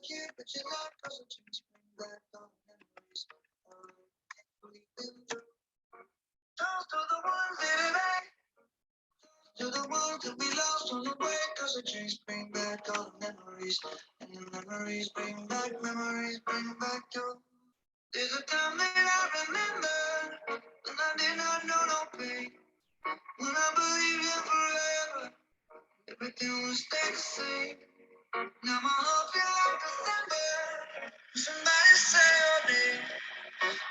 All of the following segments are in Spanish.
To the ones that we lost on the way, cause the drinks bring back all the memories. And the memories bring back you. There's a time that I remember when I did not know no pain. When I believed in forever, everything would stay the same. Now my heart feels like December. Somebody say your name,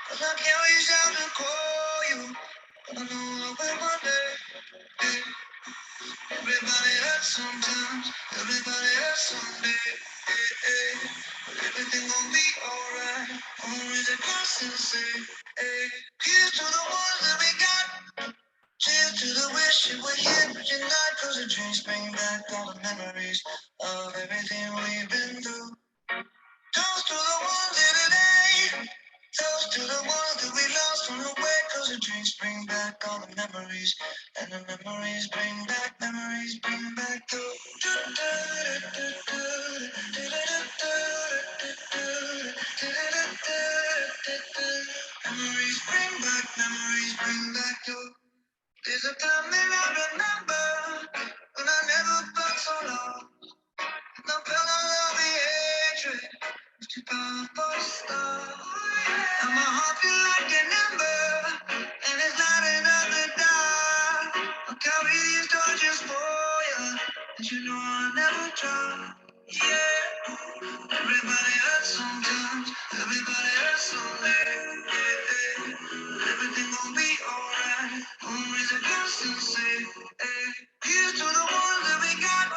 cause I can't reach out to call you. But I know I will one day. Everybody hurts sometimes, everybody hurts someday. But everything gon' be alright. Always a constancy. Here's to the ones that we got. Cheers to the wish you were here, but you're not. Cause the dreams bring back all the memories of everything we've been through. Toast to the ones here today. Toast to the ones that we lost on the way. Cause the dreams bring back all the memories. And the memories bring back the Memories bring back you. There's a time that I remember when I never felt so lost. No felt no love, hatred. Was too powerful to stop. And my heart feel like an ember, and it's lighting up the dark. I'll carry these torches for you, and you know I'll never drop. Yeah, everybody hurts sometimes, everybody hurts someday. Yeah, everything gon' be alright. Always a constancy. Here's to the ones that we got.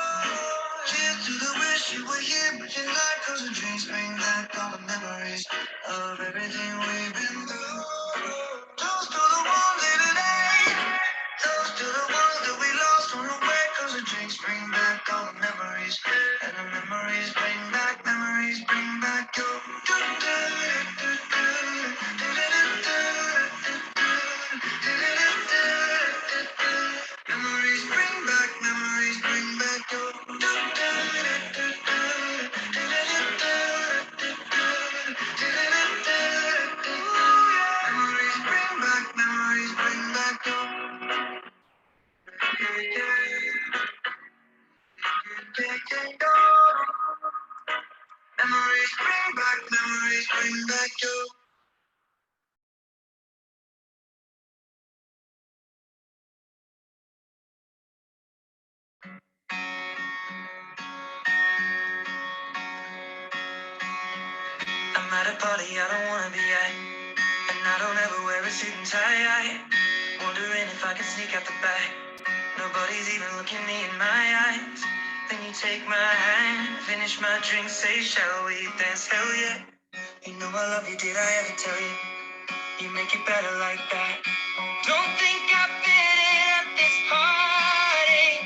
Cheers to the wish you were here, but you're not. Cause the dreams bring back all the memories of everything we've been through. Toast to the ones here today. Toast to the ones that we lost on the way. Cause the drinks bring back all the memories. And the memories bring back you. Memories bring back you. Memories bring back you. Memories bring back you. I'm at a party I don't wanna be at, and I don't ever wear a suit and tie. Wondering if I can sneak out the back. Nobody's even looking me in my eyes. Then you take my hand, finish my drink, say, shall we dance? Hell yeah. You know I love you, did I ever tell you? You make it better like that. Don't think I fit in at this party.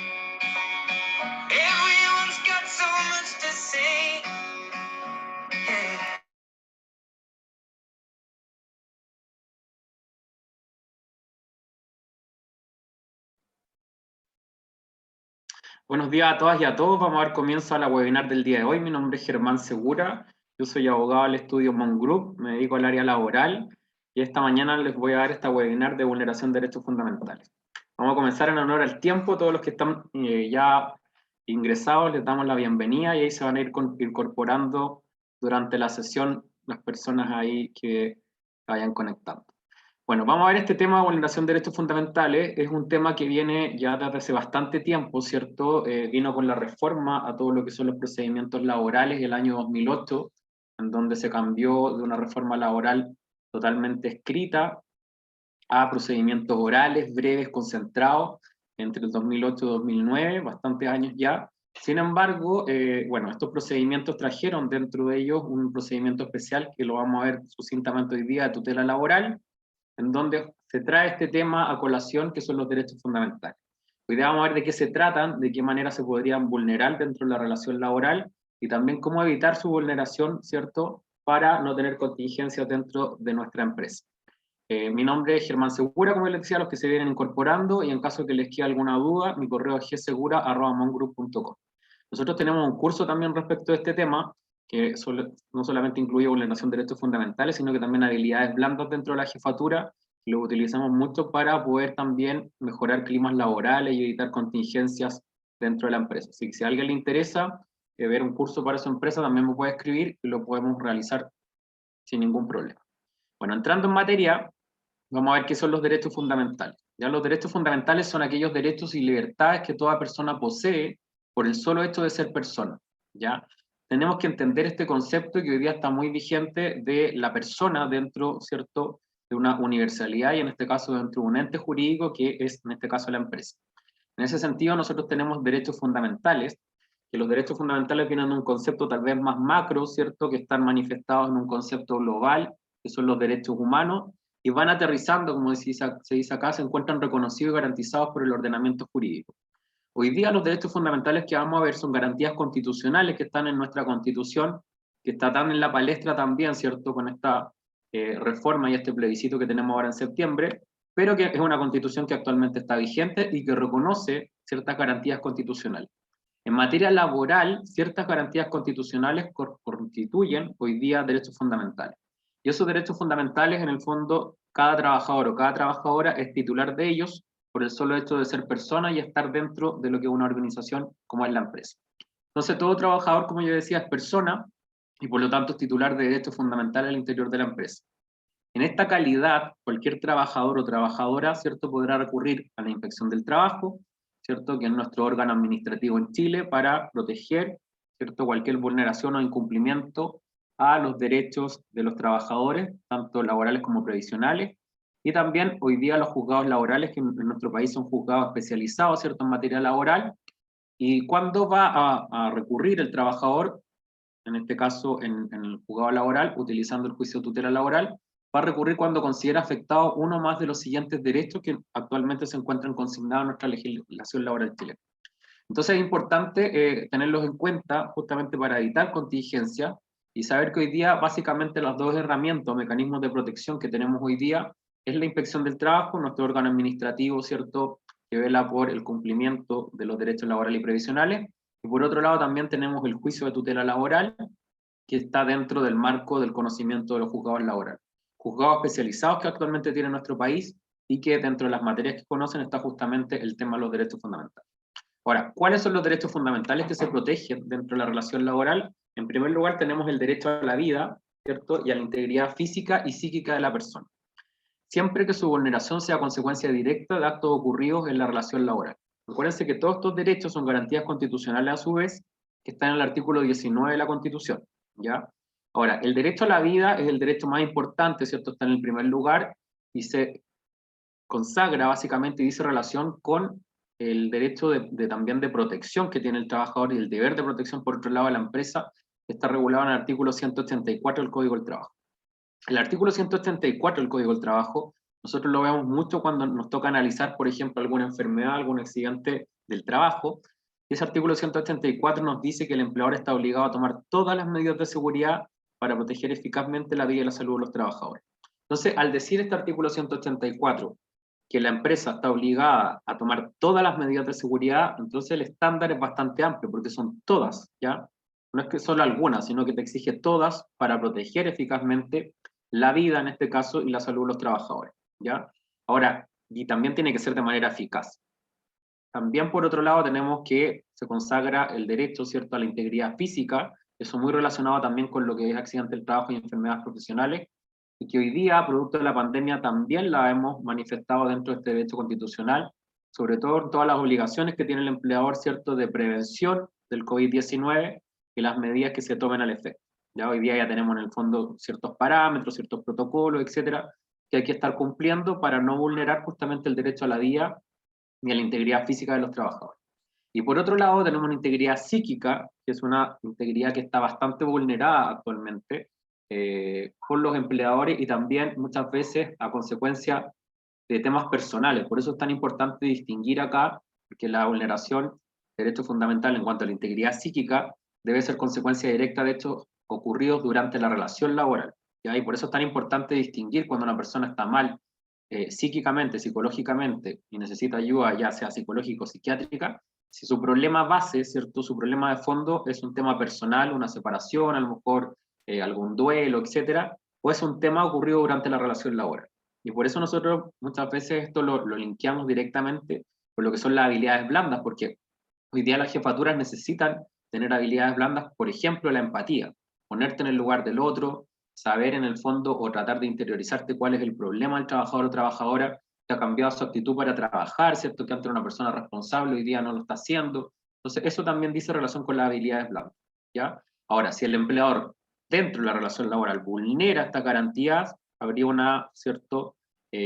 Everyone's got so much to say. Yeah. Buenos días a todas y a todos. Vamos a dar comienzo a la webinar del día de hoy. Mi nombre es Germán Segura. Yo soy abogado del estudio Mon Group. Me dedico al área laboral y esta mañana les voy a dar esta webinar de vulneración de derechos fundamentales. Vamos a comenzar en honor al tiempo. Todos los que están ya ingresados les damos la bienvenida y ahí se van a ir incorporando durante la sesión las personas ahí que vayan conectando. Bueno, vamos a ver este tema de vulneración de derechos fundamentales. Es un tema que viene ya desde hace bastante tiempo, ¿cierto? Vino con la reforma a todo lo que son los procedimientos laborales el año 2008, en donde se cambió de una reforma laboral totalmente escrita a procedimientos orales, breves, concentrados, entre el 2008 y 2009, bastantes años ya. Sin embargo, bueno, estos procedimientos trajeron dentro de ellos un procedimiento especial que lo vamos a ver sucintamente hoy día de tutela laboral, en donde se trae este tema a colación, que son los derechos fundamentales. Hoy día vamos a ver de qué se tratan, de qué manera se podrían vulnerar dentro de la relación laboral y también cómo evitar su vulneración, ¿cierto?, para no tener contingencias dentro de nuestra empresa. Mi nombre es Germán Segura, como les decía, a los que se vienen incorporando, y en caso que les quede alguna duda, mi correo es gsegura@mongroup.com. Nosotros tenemos un curso también respecto a este tema, que no solamente incluye vulneración de derechos fundamentales, sino que también habilidades blandas dentro de la jefatura, que lo utilizamos mucho para poder también mejorar climas laborales y evitar contingencias dentro de la empresa. Así que si a alguien le interesa ver un curso para su empresa, también me puede escribir y lo podemos realizar sin ningún problema. Bueno, entrando en materia, vamos a ver qué son los derechos fundamentales. Ya los derechos fundamentales son aquellos derechos y libertades que toda persona posee por el solo hecho de ser persona. ¿Ya? Tenemos que entender este concepto que hoy día está muy vigente de la persona dentro, ¿cierto?, de una universalidad y en este caso dentro de un ente jurídico que es, en este caso, la empresa. En ese sentido, nosotros tenemos derechos fundamentales, que los derechos fundamentales vienen de un concepto tal vez más macro, ¿cierto?, que están manifestados en un concepto global, que son los derechos humanos, y van aterrizando, como se dice acá, se encuentran reconocidos y garantizados por el ordenamiento jurídico. Hoy día los derechos fundamentales que vamos a ver son garantías constitucionales que están en nuestra Constitución, que está tan en la palestra también, ¿cierto?, con esta reforma y este plebiscito que tenemos ahora en septiembre, pero que es una Constitución que actualmente está vigente y que reconoce ciertas garantías constitucionales. En materia laboral, ciertas garantías constitucionales constituyen hoy día derechos fundamentales. Y esos derechos fundamentales, en el fondo, cada trabajador o cada trabajadora es titular de ellos por el solo hecho de ser persona y estar dentro de lo que es una organización como es la empresa. Entonces, todo trabajador, como yo decía, es persona y por lo tanto es titular de derechos fundamentales al interior de la empresa. En esta calidad, cualquier trabajador o trabajadora, ¿cierto?, podrá recurrir a la Inspección del Trabajo, ¿cierto?, que es nuestro órgano administrativo en Chile para proteger, ¿cierto?, cualquier vulneración o incumplimiento a los derechos de los trabajadores, tanto laborales como previsionales, y también hoy día los juzgados laborales, que en nuestro país son juzgados especializados, ¿cierto?, en materia laboral, y cuando va a recurrir el trabajador, en este caso en el juzgado laboral, utilizando el juicio de tutela laboral, va a recurrir cuando considera afectado uno más de los siguientes derechos que actualmente se encuentran consignados en nuestra legislación laboral chilena. Entonces es importante tenerlos en cuenta justamente para evitar contingencias y saber que hoy día básicamente las dos herramientas o mecanismos de protección que tenemos hoy día es la Inspección del Trabajo, nuestro órgano administrativo, ¿cierto?, que vela por el cumplimiento de los derechos laborales y previsionales, y por otro lado también tenemos el juicio de tutela laboral, que está dentro del marco del conocimiento de los juzgados laborales. Juzgados especializados que actualmente tiene nuestro país y que dentro de las materias que conocen está justamente el tema de los derechos fundamentales. Ahora, ¿cuáles son los derechos fundamentales que se protegen dentro de la relación laboral? En primer lugar, tenemos el derecho a la vida, ¿cierto?, y a la integridad física y psíquica de la persona, siempre que su vulneración sea consecuencia directa de actos ocurridos en la relación laboral. Acuérdense que todos estos derechos son garantías constitucionales a su vez, que están en el artículo 19 de la Constitución, ¿ya? Ahora, el derecho a la vida es el derecho más importante, ¿cierto? Está en el primer lugar y se consagra básicamente y dice relación con el derecho también de protección que tiene el trabajador y el deber de protección por otro lado de la empresa, que está regulado en el artículo 184 del Código del Trabajo. El artículo 184 del Código del Trabajo, nosotros lo vemos mucho cuando nos toca analizar, por ejemplo, alguna enfermedad, algún accidente del trabajo. Ese artículo 184 nos dice que el empleador está obligado a tomar todas las medidas de seguridad para proteger eficazmente la vida y la salud de los trabajadores. Entonces, al decir este artículo 184 que la empresa está obligada a tomar todas las medidas de seguridad, entonces el estándar es bastante amplio, porque son todas, ¿ya? No es que solo algunas, sino que te exige todas para proteger eficazmente la vida, en este caso, y la salud de los trabajadores, ¿ya? Ahora, y también tiene que ser de manera eficaz. También, por otro lado, tenemos que se consagra el derecho, ¿cierto?, a la integridad física, eso muy relacionado también con lo que es accidente del trabajo y enfermedades profesionales, y que hoy día, producto de la pandemia, también la hemos manifestado dentro de este derecho constitucional, sobre todo en todas las obligaciones que tiene el empleador, ¿cierto?, de prevención del COVID-19 y las medidas que se tomen al efecto. Ya hoy día ya tenemos en el fondo ciertos parámetros, ciertos protocolos, etcétera, que hay que estar cumpliendo para no vulnerar justamente el derecho a la vida ni a la integridad física de los trabajadores. Y por otro lado tenemos una integridad psíquica, que es una integridad que está bastante vulnerada actualmente por los empleadores y también muchas veces a consecuencia de temas personales. Por eso es tan importante distinguir acá que la vulneración de derechos fundamentales en cuanto a la integridad psíquica debe ser consecuencia directa de hechos ocurridos durante la relación laboral. ¿Ya? Y por eso es tan importante distinguir cuando una persona está mal psíquicamente, psicológicamente, y necesita ayuda ya sea psicológica o psiquiátrica, Si su problema base, ¿cierto? Su problema de fondo es un tema personal, una separación, a lo mejor algún duelo, etcétera, o es un tema ocurrido durante la relación laboral. Y por eso nosotros muchas veces esto lo linkeamos directamente con lo que son las habilidades blandas, porque hoy día las jefaturas necesitan tener habilidades blandas, por ejemplo, la empatía, ponerte en el lugar del otro, saber en el fondo o tratar de interiorizarte cuál es el problema del trabajador o trabajadora que ha cambiado su actitud para trabajar, ¿cierto? Que antes era una persona responsable, hoy día no lo está haciendo. Entonces, eso también dice relación con las habilidades blandas, ¿ya? Ahora, si el empleador dentro de la relación laboral vulnera estas garantías, habría una, ¿cierto?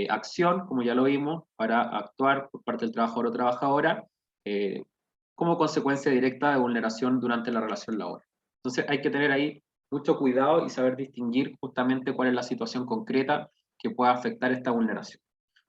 Acción, como ya lo vimos, para actuar por parte del trabajador o trabajadora, eh, como consecuencia directa de vulneración durante la relación laboral. Entonces hay que tener ahí mucho cuidado y saber distinguir justamente cuál es la situación concreta que pueda afectar esta vulneración.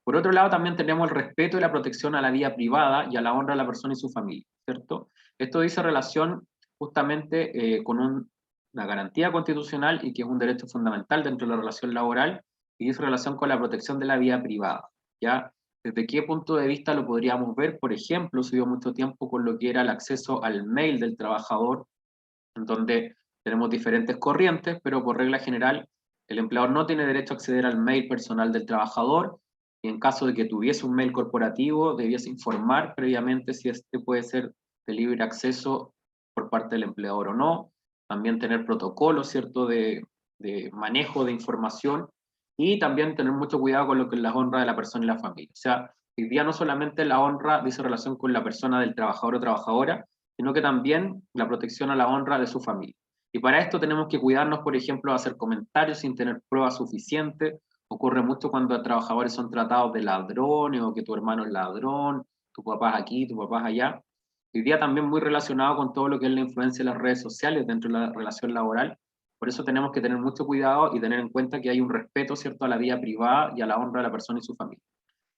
Por otro lado, también tenemos el respeto y la protección a la vida privada y a la honra de la persona y su familia, ¿cierto? Esto dice relación justamente con una garantía constitucional y que es un derecho fundamental dentro de la relación laboral y dice relación con la protección de la vida privada, ¿ya? ¿Desde qué punto de vista lo podríamos ver? Por ejemplo, se dio mucho tiempo con lo que era el acceso al mail del trabajador, en donde tenemos diferentes corrientes, pero por regla general, el empleador no tiene derecho a acceder al mail personal del trabajador, y en caso de que tuviese un mail corporativo, debiese informar previamente si este puede ser de libre acceso por parte del empleador o no, también tener protocolos, ¿cierto?, de manejo de información, y también tener mucho cuidado con lo que es la honra de la persona y la familia. O sea, hoy día no solamente la honra dice relación con la persona del trabajador o trabajadora, sino que también la protección a la honra de su familia. Y para esto tenemos que cuidarnos, por ejemplo, de hacer comentarios sin tener pruebas suficientes. Ocurre mucho cuando trabajadores son tratados de ladrones o que tu hermano es ladrón, tu papá es aquí, tu papá es allá. Hoy día también muy relacionado con todo lo que es la influencia de las redes sociales dentro de la relación laboral. Por eso tenemos que tener mucho cuidado y tener en cuenta que hay un respeto, ¿cierto?, a la vida privada y a la honra de la persona y su familia.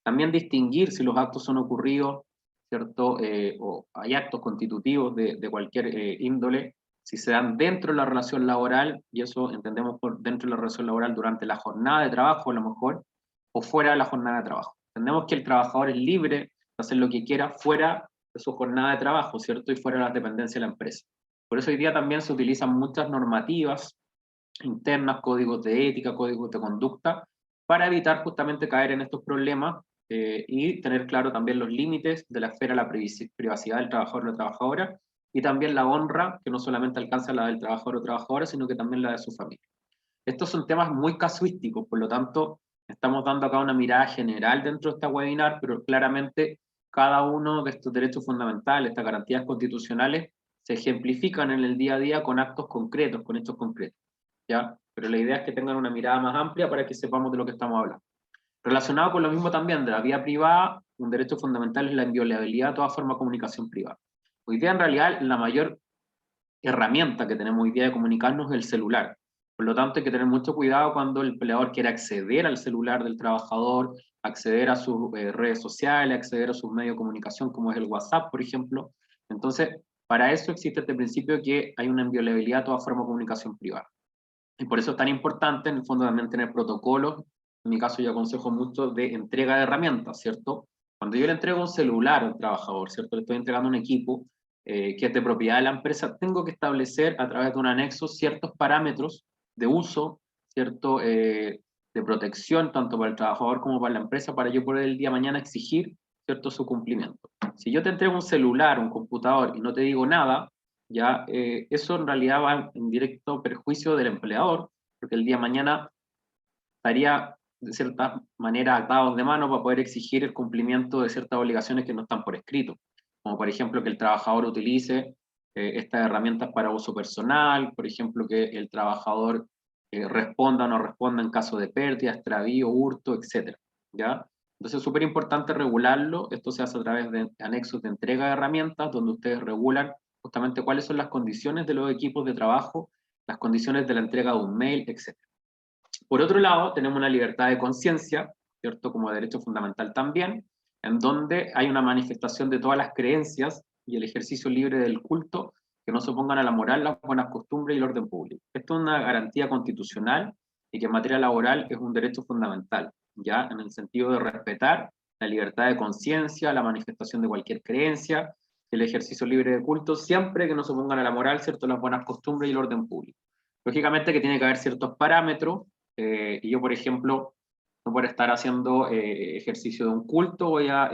También distinguir si los actos son ocurridos, ¿cierto? O hay actos constitutivos de cualquier índole, si se dan dentro de la relación laboral, y eso entendemos por dentro de la relación laboral durante la jornada de trabajo a lo mejor, o fuera de la jornada de trabajo. Entendemos que el trabajador es libre de hacer lo que quiera fuera de su jornada de trabajo, ¿cierto? Y fuera de las dependencias de la empresa. Por eso hoy día también se utilizan muchas normativas internas, códigos de ética, códigos de conducta, para evitar justamente caer en estos problemas y tener claro también los límites de la esfera de la privacidad del trabajador o la trabajadora y también la honra que no solamente alcanza la del trabajador o trabajadora, sino que también la de su familia. Estos son temas muy casuísticos, por lo tanto, estamos dando acá una mirada general dentro de esta webinar, pero claramente cada uno de estos derechos fundamentales, estas garantías constitucionales, se ejemplifican en el día a día con actos concretos, con hechos concretos, ¿ya? Pero la idea es que tengan una mirada más amplia para que sepamos de lo que estamos hablando. Relacionado con lo mismo también de la vida privada, un derecho fundamental es la inviolabilidad de toda forma de comunicación privada. Hoy día en realidad la mayor herramienta que tenemos hoy día de comunicarnos es el celular. Por lo tanto hay que tener mucho cuidado cuando el empleador quiere acceder al celular del trabajador, acceder a sus redes sociales, acceder a sus medios de comunicación como es el WhatsApp, por ejemplo. Entonces, para eso existe este principio que hay una inviolabilidad de toda forma de comunicación privada. Y por eso es tan importante, en el fondo, también tener protocolos. En mi caso, yo aconsejo mucho de entrega de herramientas, ¿cierto? Cuando yo le entrego un celular a un trabajador, ¿cierto? Le estoy entregando un equipo que es de propiedad de la empresa, tengo que establecer a través de un anexo ciertos parámetros de uso, ¿cierto? De protección, tanto para el trabajador como para la empresa, para yo poder el día de mañana exigir, ¿cierto?, su cumplimiento. Si yo te entrego un celular, un computador y no te digo nada, ya eso en realidad va en directo perjuicio del empleador, porque el día de mañana estaría de cierta manera atados de mano para poder exigir el cumplimiento de ciertas obligaciones que no están por escrito, como por ejemplo que el trabajador utilice estas herramientas para uso personal, por ejemplo que el trabajador responda o no responda en caso de pérdida, extravío, hurto, etcétera, ¿ya? Entonces es súper importante regularlo. Esto se hace a través de anexos de entrega de herramientas, donde ustedes regulan justamente cuáles son las condiciones de los equipos de trabajo, las condiciones de la entrega de un mail, etc. Por otro lado, tenemos una libertad de conciencia, ¿cierto?, como derecho fundamental también, en donde hay una manifestación de todas las creencias y el ejercicio libre del culto que no se opongan a la moral, las buenas costumbres y el orden público. Esto es una garantía constitucional y que en materia laboral es un derecho fundamental, ya en el sentido de respetar la libertad de conciencia, la manifestación de cualquier creencia, el ejercicio libre de culto, siempre que no se pongan a la moral, ¿cierto?, las buenas costumbres y el orden público. Lógicamente que tiene que haber ciertos parámetros, y yo, por ejemplo, no por estar haciendo ejercicio de un culto voy a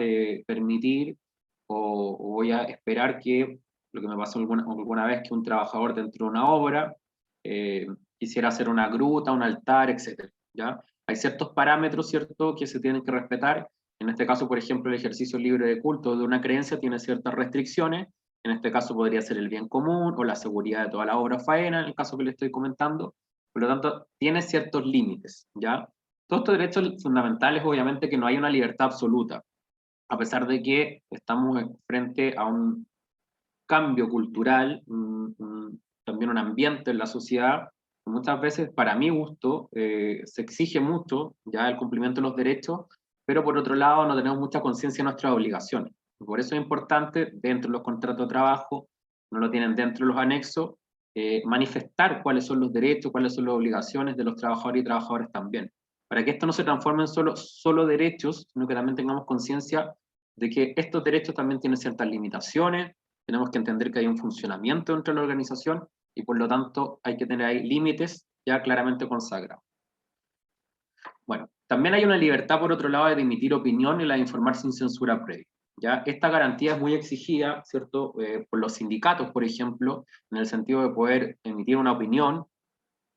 permitir o voy a esperar que, lo que me pasó alguna vez, que un trabajador dentro de una obra quisiera hacer una gruta, un altar, etcétera, ¿ya? Hay ciertos parámetros, ¿cierto?, que se tienen que respetar. En este caso, por ejemplo, el ejercicio libre de culto de una creencia tiene ciertas restricciones. En este caso podría ser el bien común o la seguridad de toda la obra faena, en el caso que le estoy comentando. Por lo tanto, tiene ciertos límites, ¿ya? Todos estos derechos fundamentales, obviamente, que no hay una libertad absoluta, a pesar de que estamos frente a un cambio cultural, también un ambiente en la sociedad, que muchas veces, para mi gusto, se exige mucho ya el cumplimiento de los derechos, pero por otro lado no tenemos mucha conciencia de nuestras obligaciones. Por eso es importante, dentro de los contratos de trabajo, no lo tienen dentro de los anexos, manifestar cuáles son los derechos, cuáles son las obligaciones de los trabajadores y trabajadoras también, para que esto no se transforme en solo derechos, sino que también tengamos conciencia de que estos derechos también tienen ciertas limitaciones. Tenemos que entender que hay un funcionamiento dentro de la organización y por lo tanto hay que tener ahí límites ya claramente consagrados. Bueno, también hay una libertad por otro lado de emitir opinión y la de informar sin censura previa. ¿Ya? Esta garantía es muy exigida, ¿cierto?, por los sindicatos, por ejemplo, en el sentido de poder emitir una opinión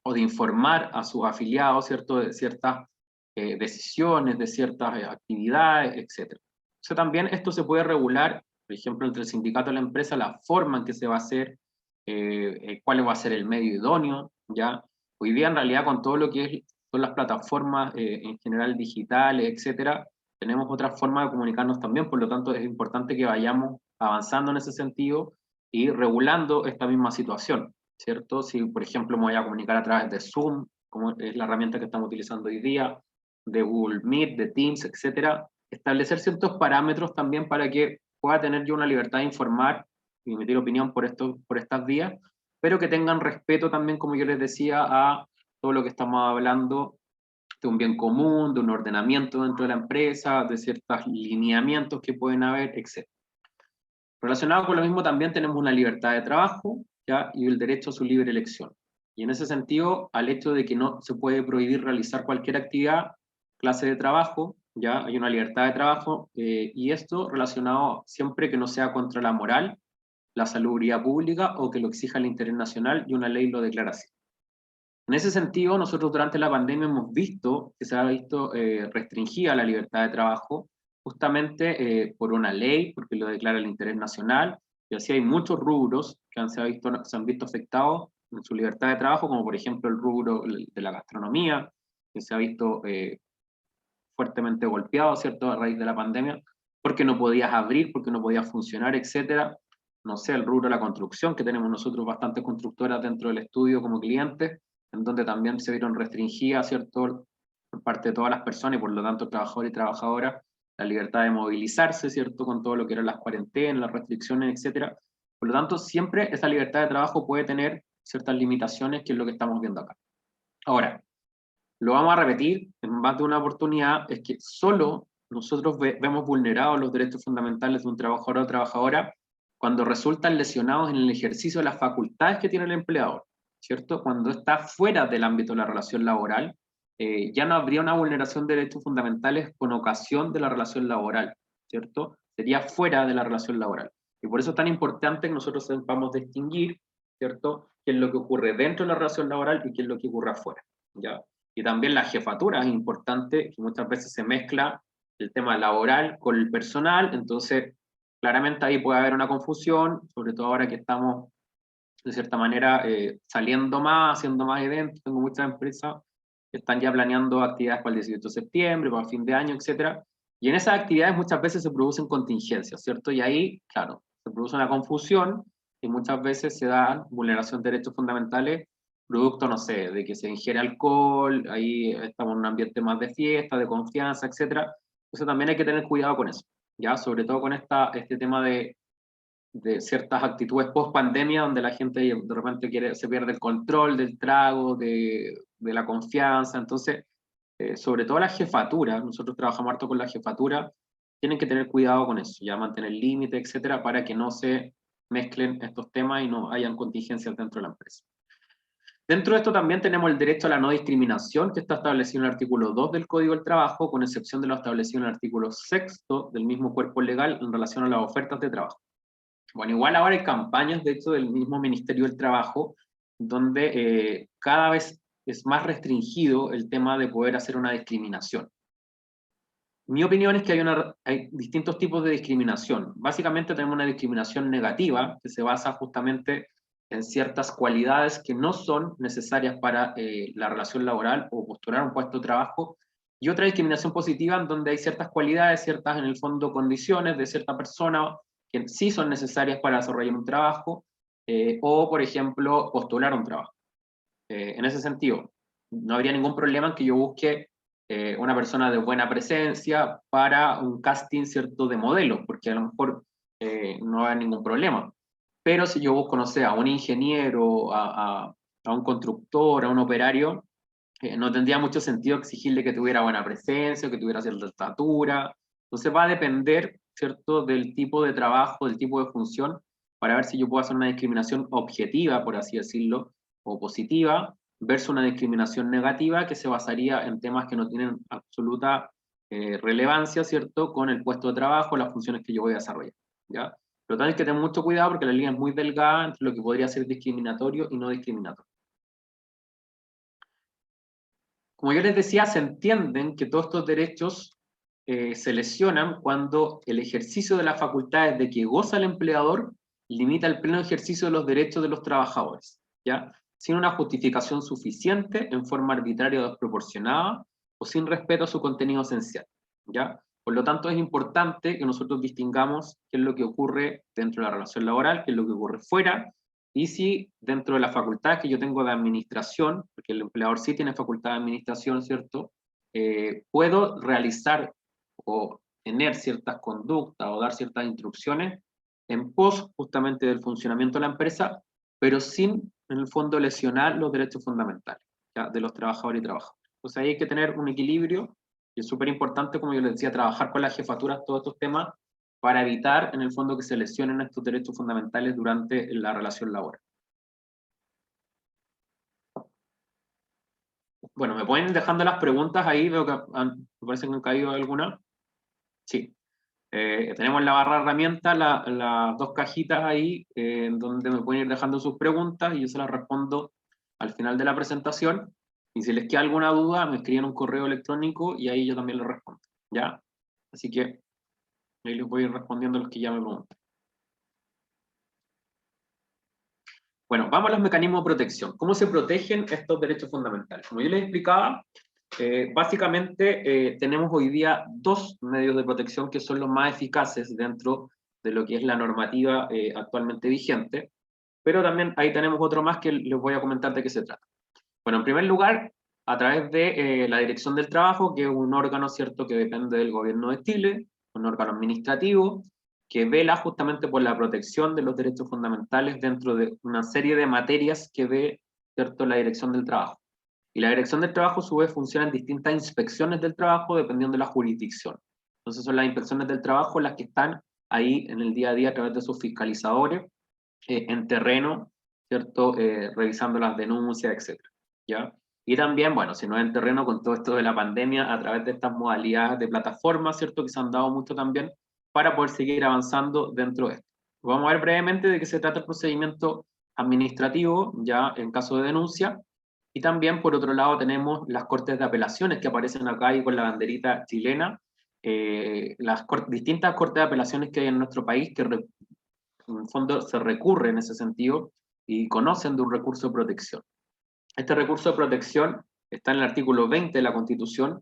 o de informar a sus afiliados, ¿cierto?, de ciertas decisiones, de ciertas actividades, etc. Entonces también esto se puede regular, por ejemplo, entre el sindicato y la empresa, la forma en que se va a hacer, cuál va a ser el medio idóneo, ¿ya? Hoy día en realidad con todo lo que son las plataformas en general digitales, etcétera, tenemos otras formas de comunicarnos también, por lo tanto es importante que vayamos avanzando en ese sentido y regulando esta misma situación, ¿cierto? Si, por ejemplo, me voy a comunicar a través de Zoom, como es la herramienta que estamos utilizando hoy día, de Google Meet, de Teams, etcétera, establecer ciertos parámetros también para que pueda tener yo una libertad de informar y emitir opinión por estas vías, pero que tengan respeto también, como yo les decía, a todo lo que estamos hablando de un bien común, de un ordenamiento dentro de la empresa, de ciertos lineamientos que pueden haber, etc. Relacionado con lo mismo también tenemos una libertad de trabajo, ¿ya?, y el derecho a su libre elección. Y en ese sentido, al hecho de que no se puede prohibir realizar cualquier actividad, clase de trabajo, ya hay una libertad de trabajo, y esto relacionado siempre que no sea contra la moral, la salubridad pública o que lo exija el interés nacional y una ley lo declara así. En ese sentido, nosotros durante la pandemia hemos visto que se ha visto restringida la libertad de trabajo, justamente por una ley, porque lo declara el interés nacional, y así hay muchos rubros que se han visto afectados en su libertad de trabajo, como por ejemplo el rubro de la gastronomía, que se ha visto fuertemente golpeado, ¿cierto?, a raíz de la pandemia, porque no podías abrir, porque no podías funcionar, etcétera. No sé, el rubro de la construcción, que tenemos nosotros bastantes constructoras dentro del estudio como clientes, en donde también se vieron restringidas, ¿cierto?, por parte de todas las personas y por lo tanto trabajadores y trabajadoras, la libertad de movilizarse, ¿cierto?, con todo lo que eran las cuarentenas, las restricciones, etcétera. Por lo tanto, siempre esa libertad de trabajo puede tener ciertas limitaciones, que es lo que estamos viendo acá. Ahora, lo vamos a repetir en más de una oportunidad, es que solo nosotros vemos vulnerados los derechos fundamentales de un trabajador o trabajadora cuando resultan lesionados en el ejercicio de las facultades que tiene el empleador, ¿cierto? Cuando está fuera del ámbito de la relación laboral, ya no habría una vulneración de derechos fundamentales con ocasión de la relación laboral, ¿cierto? Sería fuera de la relación laboral. Y por eso es tan importante que nosotros sepamos distinguir, ¿cierto?, qué es lo que ocurre dentro de la relación laboral y qué es lo que ocurre afuera, ¿ya? Y también la jefatura es importante, que muchas veces se mezcla el tema laboral con el personal, entonces claramente ahí puede haber una confusión, sobre todo ahora que estamos de cierta manera saliendo más, haciendo más eventos. Tengo muchas empresas que están ya planeando actividades para el 18 de septiembre, para el fin de año, etcétera, y en esas actividades muchas veces se producen contingencias, ¿cierto? Y ahí, claro, se produce una confusión y muchas veces se da vulneración de derechos fundamentales producto, no sé, de que se ingiere alcohol, ahí estamos en un ambiente más de fiesta, de confianza, etcétera. Entonces también hay que tener cuidado con eso, ¿ya? Sobre todo con este tema de ciertas actitudes post pandemia, donde la gente de repente se pierde el control del trago, de la confianza. Entonces, sobre todo la jefatura, nosotros trabajamos harto con la jefatura, tienen que tener cuidado con eso, ya mantener límites, etcétera, para que no se mezclen estos temas y no hayan contingencias dentro de la empresa. Dentro de esto también tenemos el derecho a la no discriminación, que está establecido en el artículo 2 del Código del Trabajo, con excepción de lo establecido en el artículo 6 del mismo cuerpo legal en relación a las ofertas de trabajo. Bueno, igual ahora hay campañas, de hecho, del mismo Ministerio del Trabajo, donde cada vez es más restringido el tema de poder hacer una discriminación. Mi opinión es que hay distintos tipos de discriminación. Básicamente tenemos una discriminación negativa, que se basa justamente en ciertas cualidades que no son necesarias para la relación laboral o postular un puesto de trabajo, y otra discriminación positiva en donde hay ciertas cualidades, ciertas en el fondo condiciones de cierta persona que sí son necesarias para desarrollar un trabajo, o por ejemplo postular un trabajo. En ese sentido, no habría ningún problema en que yo busque una persona de buena presencia para un casting, ¿cierto?, de modelos, porque a lo mejor no hay ningún problema. Pero si yo busco, no sé, a un ingeniero, a un constructor, a un operario, no tendría mucho sentido exigirle que tuviera buena presencia, que tuviera cierta estatura. Entonces va a depender, ¿cierto?, del tipo de trabajo, del tipo de función, para ver si yo puedo hacer una discriminación objetiva, por así decirlo, o positiva, versus una discriminación negativa que se basaría en temas que no tienen absoluta relevancia, ¿cierto?, con el puesto de trabajo, las funciones que yo voy a desarrollar, ¿ya? Pero también hay que tener mucho cuidado porque la línea es muy delgada entre lo que podría ser discriminatorio y no discriminatorio. Como yo les decía, se entienden que todos estos derechos se lesionan cuando el ejercicio de las facultades de que goza el empleador limita el pleno ejercicio de los derechos de los trabajadores, ¿ya? Sin una justificación suficiente, en forma arbitraria o desproporcionada, o sin respeto a su contenido esencial, ¿ya? Por lo tanto, es importante que nosotros distingamos qué es lo que ocurre dentro de la relación laboral, qué es lo que ocurre fuera, y si dentro de las facultades que yo tengo de administración, porque el empleador sí tiene facultad de administración, ¿cierto? Puedo realizar o tener ciertas conductas o dar ciertas instrucciones en pos justamente del funcionamiento de la empresa, pero sin, en el fondo, lesionar los derechos fundamentales, ¿ya?, de los trabajadores y trabajadoras. Entonces ahí hay que tener un equilibrio, y es súper importante, como yo les decía, trabajar con las jefaturas todos estos temas para evitar, en el fondo, que se lesionen estos derechos fundamentales durante la relación laboral. Bueno, me pueden ir dejando las preguntas ahí, veo que me parece que han caído algunas. Sí. Tenemos en la barra de herramientas las dos cajitas ahí, donde me pueden ir dejando sus preguntas y yo se las respondo al final de la presentación. Y si les queda alguna duda, me escriben un correo electrónico y ahí yo también les respondo, ¿ya? Así que ahí les voy a ir respondiendo a los que ya me preguntan. Bueno, vamos a los mecanismos de protección. ¿Cómo se protegen estos derechos fundamentales? Como yo les explicaba, básicamente tenemos hoy día dos medios de protección que son los más eficaces dentro de lo que es la normativa actualmente vigente, pero también ahí tenemos otro más que les voy a comentar de qué se trata. Bueno, en primer lugar, a través de la Dirección del Trabajo, que es un órgano, ¿cierto?, que depende del gobierno de Chile, un órgano administrativo, que vela justamente por la protección de los derechos fundamentales dentro de una serie de materias que ve, ¿cierto?, la Dirección del Trabajo. Y la Dirección del Trabajo, a su vez, funciona en distintas inspecciones del trabajo dependiendo de la jurisdicción. Entonces son las inspecciones del trabajo las que están ahí en el día a día a través de sus fiscalizadores, en terreno, ¿cierto?, revisando las denuncias, etcétera, ¿ya? Y también, bueno, si no es en terreno, con todo esto de la pandemia, a través de estas modalidades de plataformas, ¿cierto?, que se han dado mucho también, para poder seguir avanzando dentro de esto. Vamos a ver brevemente de qué se trata el procedimiento administrativo, ya en caso de denuncia, y también, por otro lado, tenemos las cortes de apelaciones que aparecen acá y con la banderita chilena, distintas cortes de apelaciones que hay en nuestro país que en el fondo se recurre en ese sentido y conocen de un recurso de protección. Este recurso de protección está en el artículo 20 de la Constitución,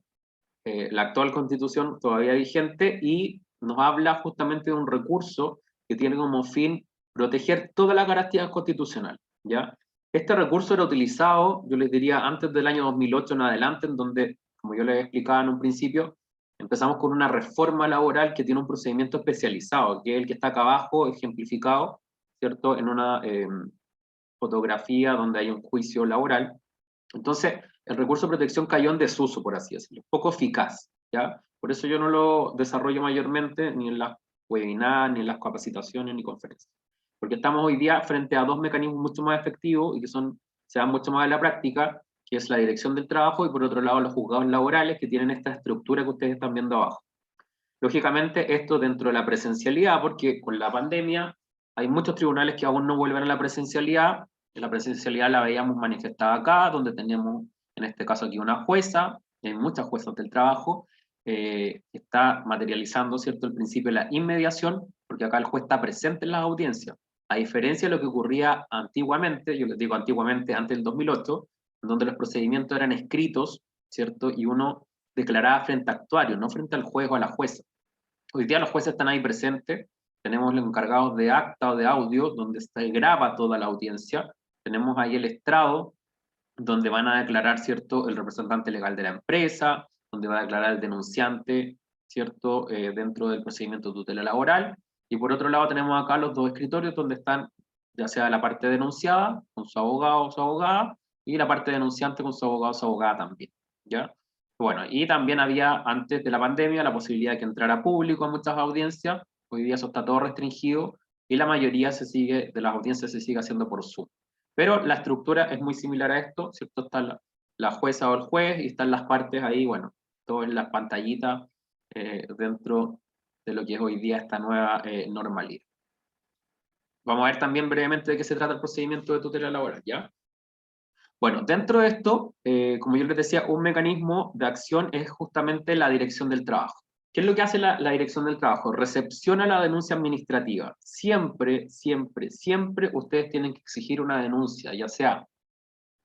la actual Constitución todavía vigente, y nos habla justamente de un recurso que tiene como fin proteger todas las garantías constitucionales, ¿ya? Este recurso era utilizado, yo les diría, antes del año 2008 en adelante, en donde, como yo les explicaba en un principio, empezamos con una reforma laboral que tiene un procedimiento especializado, que es el que está acá abajo, ejemplificado, ¿cierto?, en una fotografía donde hay un juicio laboral. Entonces, el recurso de protección cayó en desuso, por así decirlo, poco eficaz, ¿ya? Por eso yo no lo desarrollo mayormente ni en las webinars, ni en las capacitaciones, ni conferencias. Porque estamos hoy día frente a dos mecanismos mucho más efectivos y que se dan mucho más en la práctica, que es la dirección del trabajo y por otro lado los juzgados laborales que tienen esta estructura que ustedes están viendo abajo. Lógicamente esto dentro de la presencialidad, porque con la pandemia hay muchos tribunales que aún no vuelven a la presencialidad. La presencialidad la veíamos manifestada acá, donde tenemos en este caso aquí una jueza, y hay muchas juezas del trabajo, que está materializando, ¿cierto?, el principio de la inmediación, porque acá el juez está presente en las audiencias, a diferencia de lo que ocurría antiguamente, yo les digo antiguamente, antes del 2008, donde los procedimientos eran escritos, ¿cierto?, y uno declaraba frente a actuario, no frente al juez o a la jueza. Hoy día los jueces están ahí presentes, tenemos los encargados de acta o de audio, donde se graba toda la audiencia, tenemos ahí el estrado, donde van a declarar, ¿cierto?, el representante legal de la empresa, donde va a declarar el denunciante, ¿cierto?, dentro del procedimiento de tutela laboral, y por otro lado tenemos acá los dos escritorios donde están, ya sea la parte denunciada, con su abogado o su abogada, y la parte denunciante con su abogado o su abogada también, ¿ya? Bueno, y también había, antes de la pandemia, la posibilidad de que entrara público a muchas audiencias, hoy día eso está todo restringido, y la mayoría de las audiencias se sigue haciendo por Zoom. Pero la estructura es muy similar a esto, ¿cierto? Está la jueza o el juez y están las partes ahí, bueno, todo en las pantallitas dentro de lo que es hoy día esta nueva normalidad. Vamos a ver también brevemente de qué se trata el procedimiento de tutela laboral, ¿ya? Bueno, dentro de esto, como yo les decía, un mecanismo de acción es justamente la dirección del trabajo. ¿Qué es lo que hace la dirección del trabajo? Recepciona la denuncia administrativa. Siempre, siempre, siempre ustedes tienen que exigir una denuncia, ya sea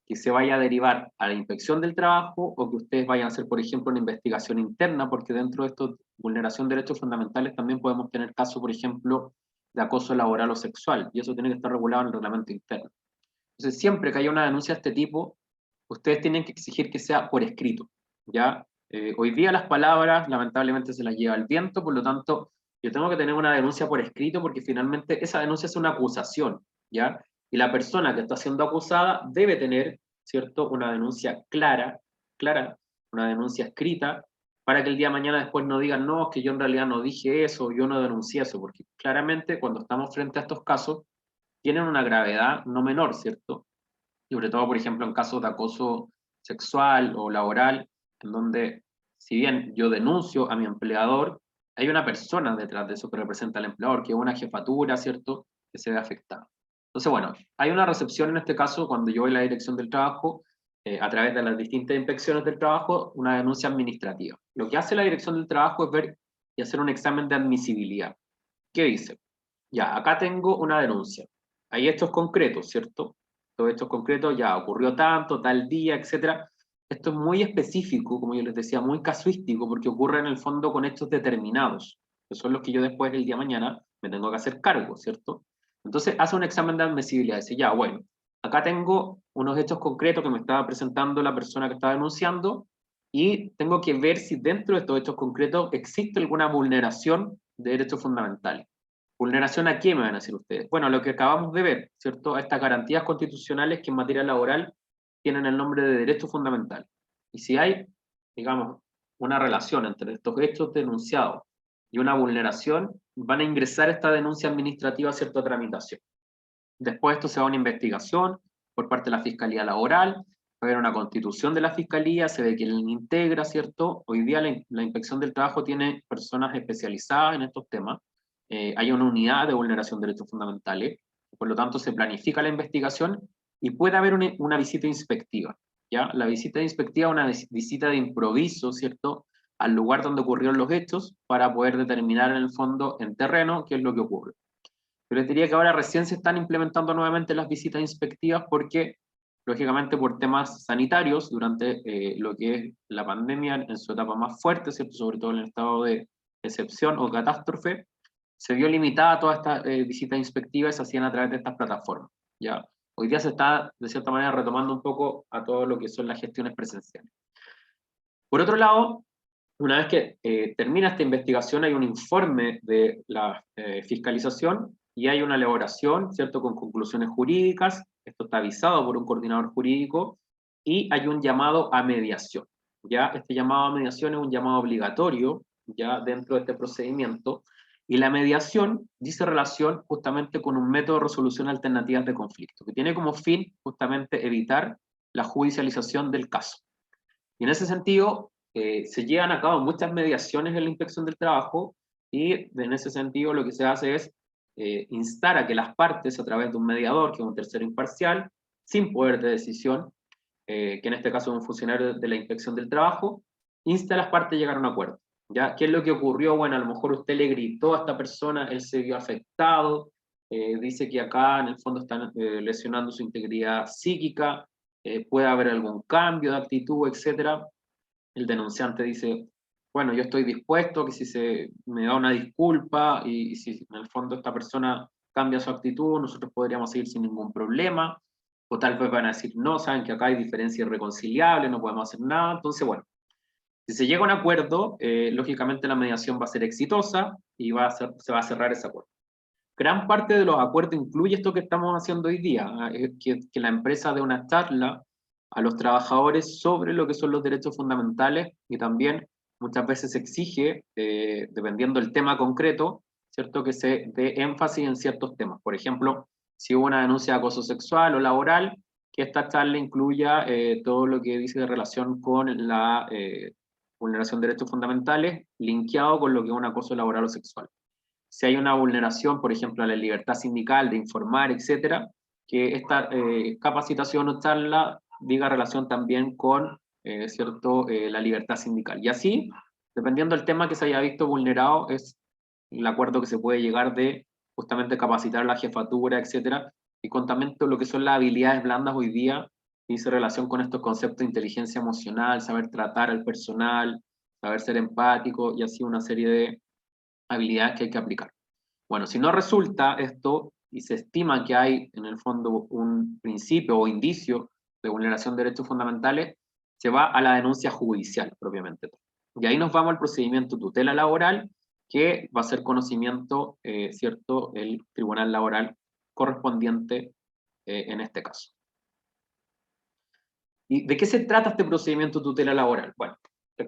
que se vaya a derivar a la inspección del trabajo o que ustedes vayan a hacer, por ejemplo, una investigación interna, porque dentro de esto, vulneración de derechos fundamentales, también podemos tener casos, por ejemplo, de acoso laboral o sexual, y eso tiene que estar regulado en el reglamento interno. Entonces, siempre que haya una denuncia de este tipo, ustedes tienen que exigir que sea por escrito, ¿ya? Hoy día las palabras, lamentablemente, se las lleva el viento, por lo tanto, yo tengo que tener una denuncia por escrito porque finalmente esa denuncia es una acusación, ¿ya? Y la persona que está siendo acusada debe tener, ¿cierto?, una denuncia clara, una denuncia escrita, para que el día de mañana después no digan, no, es que yo en realidad no dije eso, yo no denuncié eso, porque claramente cuando estamos frente a estos casos, tienen una gravedad no menor, ¿cierto? Sobre todo, por ejemplo, en casos de acoso sexual o laboral, en donde, si bien yo denuncio a mi empleador, hay una persona detrás de eso que representa al empleador, que es una jefatura, ¿cierto?, que se ve afectada. Entonces, bueno, hay una recepción en este caso, cuando yo voy a la dirección del trabajo, a través de las distintas inspecciones del trabajo, una denuncia administrativa. Lo que hace la dirección del trabajo es ver y hacer un examen de admisibilidad. ¿Qué dice? Ya, acá tengo una denuncia. Hay hechos concretos, ¿cierto? Los hechos concretos, ya ocurrió tanto, tal día, etcétera. Esto es muy específico, como yo les decía, muy casuístico, porque ocurre en el fondo con hechos determinados, que son los que yo después del día de mañana me tengo que hacer cargo, ¿cierto? Entonces hace un examen de admisibilidad, dice, ya, bueno, acá tengo unos hechos concretos que me estaba presentando la persona que está denunciando, y tengo que ver si dentro de estos hechos concretos existe alguna vulneración de derechos fundamentales. ¿Vulneración a qué me van a decir ustedes? Bueno, lo que acabamos de ver, ¿cierto? A estas garantías constitucionales que en materia laboral tienen el nombre de derecho fundamental. Y si hay, digamos, una relación entre estos hechos denunciados y una vulneración, van a ingresar esta denuncia administrativa a cierta tramitación. Después esto se va a una investigación por parte de la Fiscalía Laboral, va a haber una constitución de la Fiscalía, se ve quién la integra, ¿cierto? Hoy día la Inspección del Trabajo tiene personas especializadas en estos temas, hay una unidad de vulneración de derechos fundamentales, por lo tanto se planifica la investigación y puede haber una visita inspectiva, ¿ya? La visita inspectiva es una visita de improviso, ¿cierto?, al lugar donde ocurrieron los hechos para poder determinar en el fondo, en terreno, qué es lo que ocurre. Yo les diría que ahora recién se están implementando nuevamente las visitas inspectivas porque, lógicamente, por temas sanitarios, durante lo que es la pandemia en su etapa más fuerte, ¿cierto?, sobre todo en el estado de excepción o catástrofe, se vio limitada toda esta visita inspectiva y se hacían a través de estas plataformas, ¿ya? Hoy día se está, de cierta manera, retomando un poco a todo lo que son las gestiones presenciales. Por otro lado, una vez que termina esta investigación, hay un informe de la fiscalización y hay una elaboración, ¿cierto?, con conclusiones jurídicas. Esto está avisado por un coordinador jurídico y hay un llamado a mediación, ¿ya? Este llamado a mediación es un llamado obligatorio ya dentro de este procedimiento, y la mediación dice relación justamente con un método de resolución alternativa de conflicto, que tiene como fin justamente evitar la judicialización del caso. Y en ese sentido, se llevan a cabo muchas mediaciones en la inspección del trabajo, y en ese sentido lo que se hace es instar a que las partes, a través de un mediador, que es un tercero imparcial, sin poder de decisión, que en este caso es un funcionario de la inspección del trabajo, insta a las partes a llegar a un acuerdo. ¿Ya? ¿Qué es lo que ocurrió? Bueno, a lo mejor usted le gritó a esta persona, él se vio afectado, dice que acá en el fondo están lesionando su integridad psíquica, puede haber algún cambio de actitud, etcétera. El denunciante dice, bueno, yo estoy dispuesto, que si se me da una disculpa y si en el fondo esta persona cambia su actitud, nosotros podríamos seguir sin ningún problema, o tal vez van a decir, no, saben que acá hay diferencia irreconciliable, no podemos hacer nada. Entonces, bueno, si se llega a un acuerdo, lógicamente la mediación va a ser exitosa y se va a cerrar ese acuerdo. Gran parte de los acuerdos incluye esto que estamos haciendo hoy día, que la empresa dé una charla a los trabajadores sobre lo que son los derechos fundamentales, y también muchas veces se exige, dependiendo del tema concreto, ¿cierto?, que se dé énfasis en ciertos temas. Por ejemplo, si hubo una denuncia de acoso sexual o laboral, que esta charla incluya todo lo que dice de relación con la vulneración de derechos fundamentales, linkeado con lo que es un acoso laboral o sexual. Si hay una vulneración, por ejemplo, a la libertad sindical de informar, etcétera, que esta capacitación o charla diga relación también con la libertad sindical. Y así, dependiendo del tema que se haya visto vulnerado, es el acuerdo que se puede llegar de justamente capacitar a la jefatura, etcétera, y con también todo lo que son las habilidades blandas hoy día, y dice relación con estos conceptos de inteligencia emocional, saber tratar al personal, saber ser empático, y así una serie de habilidades que hay que aplicar. Bueno, si no resulta esto y se estima que hay en el fondo un principio o indicio de vulneración de derechos fundamentales, se va a la denuncia judicial propiamente. Y ahí nos vamos al procedimiento tutela laboral, que va a ser conocimiento, ¿cierto?, el tribunal laboral correspondiente en este caso. ¿Y de qué se trata este procedimiento tutela laboral? Bueno, el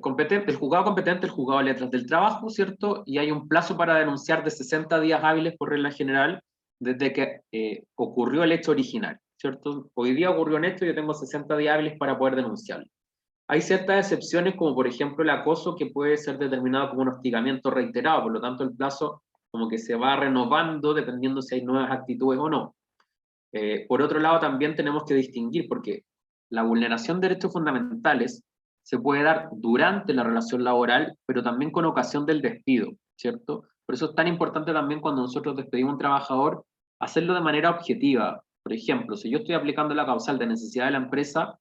juzgado competente, el juzgado de letras del trabajo, ¿cierto? Y hay un plazo para denunciar de 60 días hábiles por regla general desde que ocurrió el hecho original, ¿cierto? Hoy día ocurrió un hecho y yo tengo 60 días hábiles para poder denunciarlo. Hay ciertas excepciones, como por ejemplo el acoso, que puede ser determinado como un hostigamiento reiterado, por lo tanto el plazo como que se va renovando dependiendo si hay nuevas actitudes o no. Por otro lado, también tenemos que distinguir, porque la vulneración de derechos fundamentales se puede dar durante la relación laboral, pero también con ocasión del despido, ¿cierto? Por eso es tan importante también cuando nosotros despedimos a un trabajador, hacerlo de manera objetiva. Por ejemplo, si yo estoy aplicando la causal de necesidad de la empresa,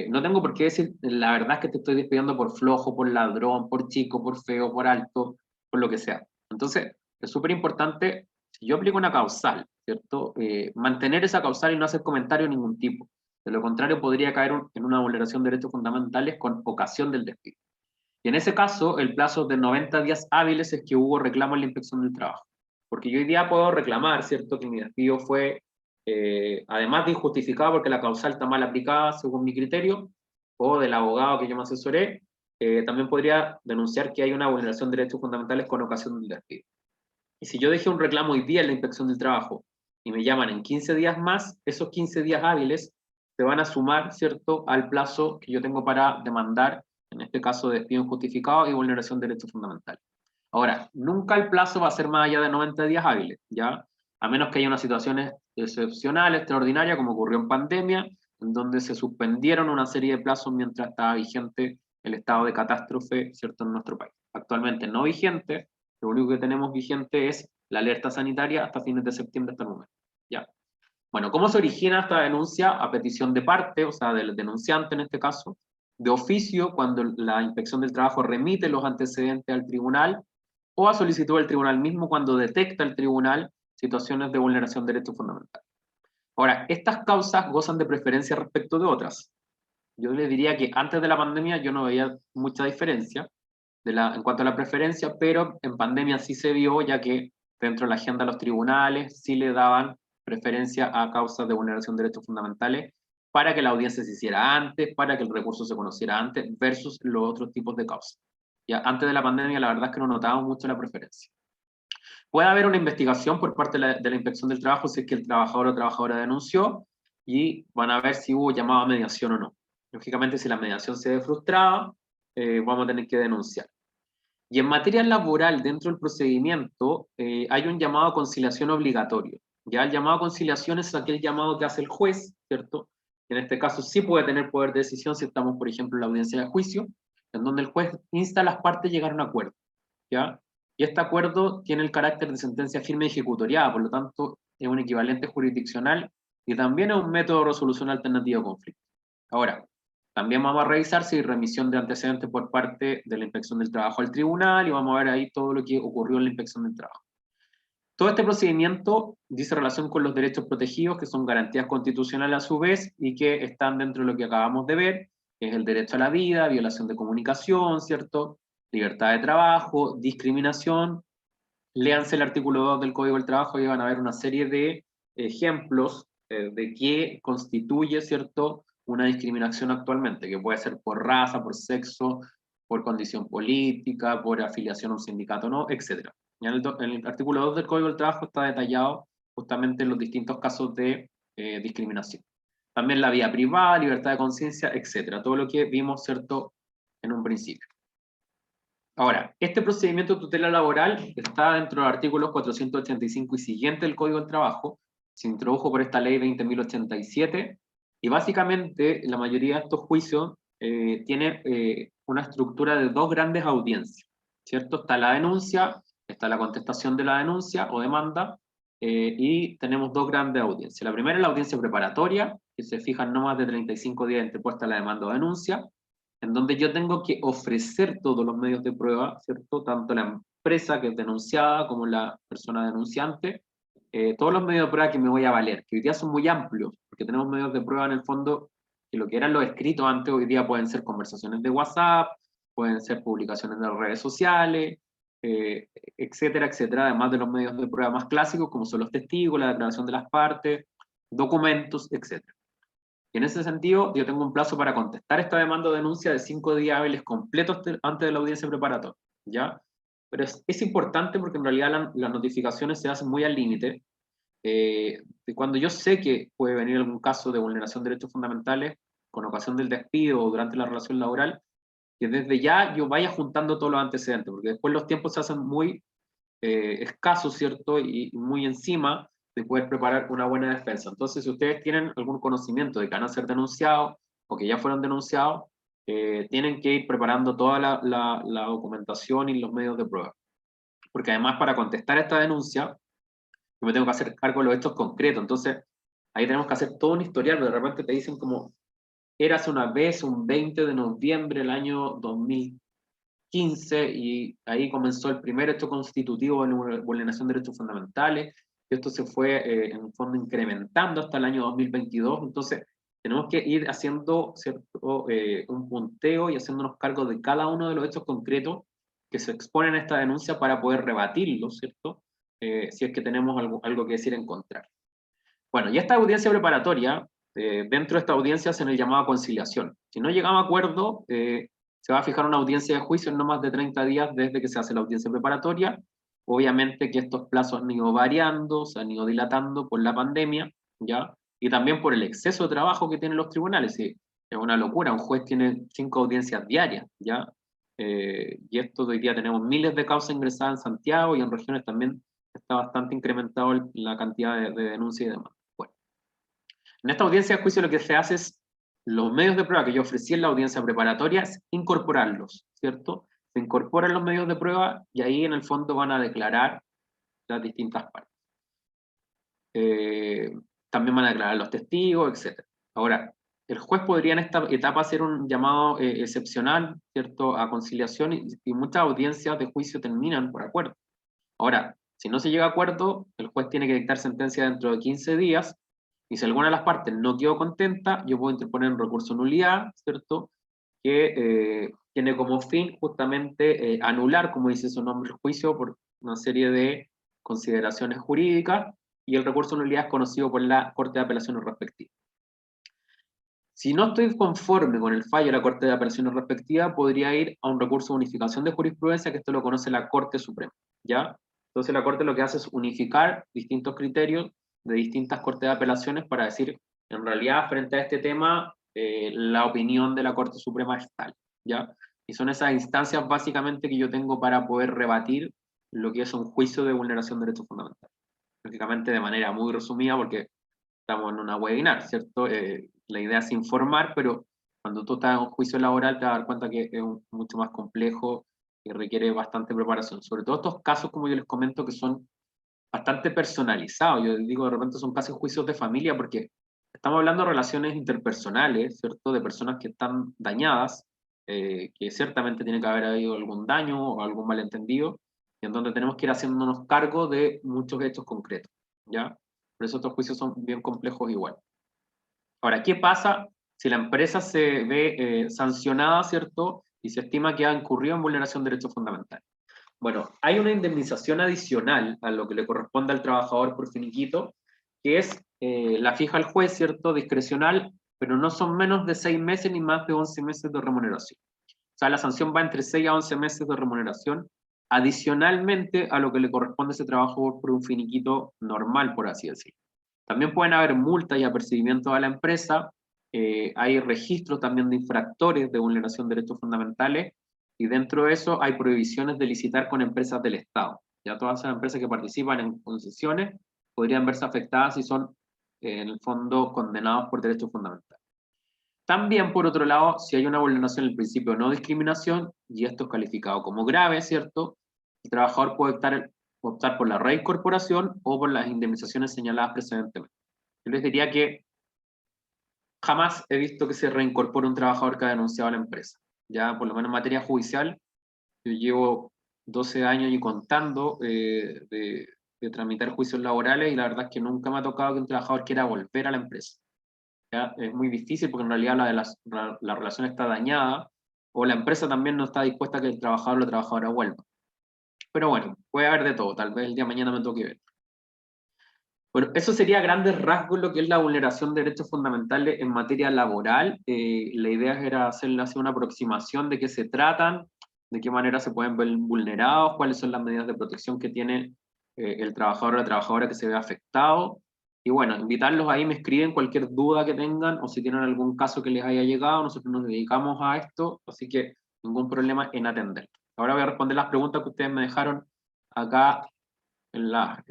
no tengo por qué decir, la verdad es que te estoy despidiendo por flojo, por ladrón, por chico, por feo, por alto, por lo que sea. Entonces, es súper importante, si yo aplico una causal, ¿cierto? Mantener esa causal y no hacer comentario de ningún tipo. De lo contrario, podría caer en una vulneración de derechos fundamentales con ocasión del despido. Y en ese caso, el plazo de 90 días hábiles es que hubo reclamo en la inspección del trabajo. Porque yo hoy día puedo reclamar, ¿cierto?, que mi despido fue, además de injustificado porque la causal está mal aplicada según mi criterio, o del abogado que yo me asesoré, también podría denunciar que hay una vulneración de derechos fundamentales con ocasión del despido. Y si yo dejé un reclamo hoy día en la inspección del trabajo y me llaman en 15 días más, esos 15 días hábiles se van a sumar, ¿cierto?, al plazo que yo tengo para demandar, en este caso despido injustificado y vulneración de derechos fundamentales. Ahora, nunca el plazo va a ser más allá de 90 días hábiles, ¿ya? A menos que haya unas situaciones excepcionales, extraordinarias, como ocurrió en pandemia, en donde se suspendieron una serie de plazos mientras estaba vigente el estado de catástrofe, ¿cierto?, en nuestro país. Actualmente no vigente, lo único que tenemos vigente es la alerta sanitaria hasta fines de septiembre hasta el momento. ¿Ya? Bueno, ¿cómo se origina esta denuncia? A petición de parte, o sea, del denunciante en este caso, de oficio, cuando la inspección del trabajo remite los antecedentes al tribunal, o a solicitud del tribunal mismo cuando detecta el tribunal situaciones de vulneración de derechos fundamentales. Ahora, estas causas gozan de preferencia respecto de otras. Yo les diría que antes de la pandemia yo no veía mucha diferencia en cuanto a la preferencia, pero en pandemia sí se vio, ya que dentro de la agenda de los tribunales sí le daban preferencia a causas de vulneración de derechos fundamentales para que la audiencia se hiciera antes, para que el recurso se conociera antes, versus los otros tipos de causas. Ya antes de la pandemia, la verdad es que no notábamos mucho la preferencia. Puede haber una investigación por parte de la Inspección del Trabajo si es que el trabajador o trabajadora denunció y van a ver si hubo llamado a mediación o no. Lógicamente, si la mediación se ve frustrada, vamos a tener que denunciar. Y en materia laboral, dentro del procedimiento, hay un llamado a conciliación obligatorio. Ya el llamado a conciliación es aquel llamado que hace el juez, ¿cierto? En este caso sí puede tener poder de decisión si estamos, por ejemplo, en la audiencia de juicio, en donde el juez insta a las partes a llegar a un acuerdo, ¿ya? Y este acuerdo tiene el carácter de sentencia firme y ejecutoriada, por lo tanto es un equivalente jurisdiccional y también es un método de resolución alternativa de conflicto. Ahora, también vamos a revisar si hay remisión de antecedentes por parte de la Inspección del Trabajo al tribunal y vamos a ver ahí todo lo que ocurrió en la Inspección del Trabajo. Todo este procedimiento dice relación con los derechos protegidos, que son garantías constitucionales a su vez y que están dentro de lo que acabamos de ver, que es el derecho a la vida, violación de comunicación, ¿cierto? Libertad de trabajo, discriminación. Léanse el artículo 2 del Código del Trabajo y van a ver una serie de ejemplos de qué constituye, ¿cierto?, una discriminación actualmente, que puede ser por raza, por sexo, por condición política, por afiliación a un sindicato, ¿no?, etc. En el artículo 2 del Código del Trabajo está detallado justamente los distintos casos de discriminación. También la vida privada, libertad de conciencia, etc. Todo lo que vimos, ¿cierto?, en un principio. Ahora, este procedimiento de tutela laboral está dentro de los artículos 485 y siguiente del Código del Trabajo, se introdujo por esta ley 20.087, y básicamente la mayoría de estos juicios tiene una estructura de dos grandes audiencias, ¿cierto? Está la denuncia, está la contestación de la denuncia o demanda, y tenemos dos grandes audiencias. La primera es la audiencia preparatoria, que se fijan no más de 35 días interpuesta la demanda o denuncia, en donde yo tengo que ofrecer todos los medios de prueba, ¿cierto? Tanto la empresa que es denunciada como la persona denunciante, todos los medios de prueba que me voy a valer, que hoy día son muy amplios, porque tenemos medios de prueba en el fondo que lo que eran los escritos antes, hoy día pueden ser conversaciones de WhatsApp, pueden ser publicaciones de redes sociales, etcétera, etcétera, además de los medios de prueba más clásicos, como son los testigos, la declaración de las partes, documentos, etcétera. Y en ese sentido, yo tengo un plazo para contestar esta demanda o denuncia de 5 días hábiles completos antes de la audiencia preparatoria, ¿ya? Pero es importante porque en realidad las notificaciones se hacen muy al límite. De cuando yo sé que puede venir algún caso de vulneración de derechos fundamentales con ocasión del despido o durante la relación laboral, que desde ya yo vaya juntando todos los antecedentes, porque después los tiempos se hacen muy escasos, ¿cierto? Y muy encima de poder preparar una buena defensa. Entonces, si ustedes tienen algún conocimiento de que van a ser denunciados o que ya fueron denunciados, tienen que ir preparando toda la documentación y los medios de prueba. Porque además para contestar esta denuncia, yo me tengo que hacer cargo de los hechos concretos. Entonces, ahí tenemos que hacer todo un historial, pero de repente te dicen como, érase una vez un 20 de noviembre del año 2015 y ahí comenzó el primer hecho constitutivo de vulneración de derechos fundamentales, y esto se fue en un fondo incrementando hasta el año 2022, entonces tenemos que ir haciendo, ¿cierto?, un punteo y haciéndonos cargo de cada uno de los hechos concretos que se exponen a esta denuncia para poder rebatirlos, ¿cierto? Si es que tenemos algo que decir en contra. Bueno, y esta audiencia preparatoria, dentro de esta audiencia hacen el llamado a conciliación. Si no llegamos a acuerdo, se va a fijar una audiencia de juicio en no más de 30 días desde que se hace la audiencia preparatoria. Obviamente que estos plazos han ido variando, se han ido dilatando por la pandemia, ¿ya? Y también por el exceso de trabajo que tienen los tribunales. Sí, es una locura, un juez tiene 5 audiencias diarias, ¿ya? Y esto hoy día tenemos miles de causas ingresadas en Santiago y en regiones también está bastante incrementado la cantidad de denuncias y demás. Bueno, en esta audiencia de juicio lo que se hace es los medios de prueba que yo ofrecí en la audiencia preparatoria, es incorporarlos, ¿cierto? Se incorporan los medios de prueba y ahí en el fondo van a declarar las distintas partes. También van a declarar los testigos, etc. Ahora, el juez podría en esta etapa hacer un llamado excepcional, ¿cierto?, a conciliación y muchas audiencias de juicio terminan por acuerdo. Ahora, si no se llega a acuerdo, el juez tiene que dictar sentencia dentro de 15 días, y si alguna de las partes no quedó contenta, yo puedo interponer un recurso de nulidad, ¿cierto?, que tiene como fin justamente anular, como dice su nombre, el juicio por una serie de consideraciones jurídicas, y el recurso de nulidad es conocido por la Corte de Apelaciones respectiva. Si no estoy conforme con el fallo de la Corte de Apelaciones respectiva, podría ir a un recurso de unificación de jurisprudencia, que esto lo conoce la Corte Suprema, ¿ya? Entonces la Corte lo que hace es unificar distintos criterios de distintas Cortes de Apelaciones para decir, en realidad, frente a este tema, la opinión de la Corte Suprema es tal, ¿ya? Y son esas instancias básicamente que yo tengo para poder rebatir lo que es un juicio de vulneración de derechos fundamentales. Lógicamente de manera muy resumida, porque estamos en una webinar, ¿cierto? La idea es informar, pero cuando tú estás en un juicio laboral te vas a dar cuenta que es mucho más complejo y requiere bastante preparación. Sobre todo estos casos, como yo les comento, que son bastante personalizados. Yo digo, de repente son casi juicios de familia, porque estamos hablando de relaciones interpersonales, ¿cierto? De personas que están dañadas, que ciertamente tiene que haber habido algún daño o algún malentendido, y en donde tenemos que ir haciéndonos cargo de muchos hechos concretos, ¿ya? Por eso estos juicios son bien complejos igual. Ahora, ¿qué pasa si la empresa se ve sancionada, ¿cierto? Y se estima que ha incurrido en vulneración de derechos fundamentales. Bueno, hay una indemnización adicional a lo que le corresponde al trabajador por finiquito, que es la fija el juez, ¿cierto? Discrecional, pero no son menos de 6 meses ni más de 11 meses de remuneración. O sea, la sanción va entre 6 a 11 meses de remuneración, adicionalmente a lo que le corresponde a ese trabajador por un finiquito normal, por así decirlo. También pueden haber multas y apercibimientos a la empresa, hay registros también de infractores de vulneración de derechos fundamentales, y dentro de eso hay prohibiciones de licitar con empresas del Estado. Ya todas esas empresas que participan en concesiones podrían verse afectadas si son, en el fondo, condenados por derechos fundamentales. También, por otro lado, si hay una vulneración del principio de no discriminación, y esto es calificado como grave, ¿cierto? El trabajador puede optar por la reincorporación o por las indemnizaciones señaladas precedentemente. Yo les diría que jamás he visto que se reincorpore un trabajador que ha denunciado a la empresa. Ya, por lo menos en materia judicial, yo llevo 12 años y contando de tramitar juicios laborales, y la verdad es que nunca me ha tocado que un trabajador quiera volver a la empresa. ¿Ya? Es muy difícil porque en realidad la relación está dañada, o la empresa también no está dispuesta a que el trabajador o la trabajadora vuelva. Pero bueno, puede haber de todo, tal vez el día de mañana me toque ver. Bueno, eso sería a grandes rasgos lo que es la vulneración de derechos fundamentales en materia laboral. La idea era hacerle así una aproximación de qué se tratan, de qué manera se pueden ver vulnerados, cuáles son las medidas de protección que tiene el trabajador o la trabajadora que se ve afectado. Y bueno, invitarlos ahí, me escriben cualquier duda que tengan, o si tienen algún caso que les haya llegado. Nosotros nos dedicamos a esto, así que ningún problema en atender. Ahora voy a responder las preguntas que ustedes me dejaron acá en la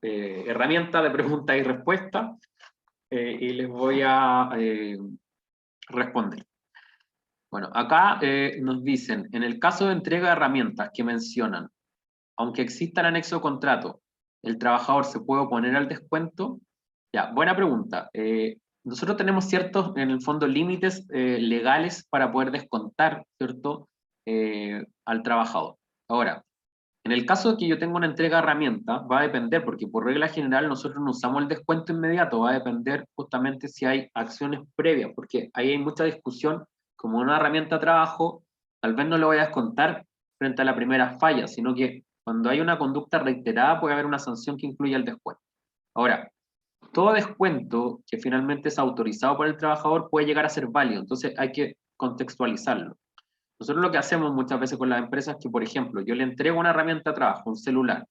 herramienta de preguntas y respuestas, y les voy a responder. Bueno, acá nos dicen, en el caso de entrega de herramientas que mencionan, aunque exista el anexo de contrato, ¿el trabajador se puede oponer al descuento? Ya, buena pregunta. Nosotros tenemos ciertos, en el fondo, límites legales para poder descontar, ¿cierto?, al trabajador. Ahora, en el caso de que yo tenga una entrega de herramientas, va a depender, porque por regla general nosotros no usamos el descuento inmediato, va a depender justamente si hay acciones previas, porque ahí hay mucha discusión. Como una herramienta de trabajo, tal vez no lo voy a descontar frente a la primera falla, sino que cuando hay una conducta reiterada puede haber una sanción que incluya el descuento. Ahora, todo descuento que finalmente es autorizado por el trabajador puede llegar a ser válido, entonces hay que contextualizarlo. Nosotros lo que hacemos muchas veces con las empresas es que, por ejemplo, yo le entrego una herramienta de trabajo, un celular.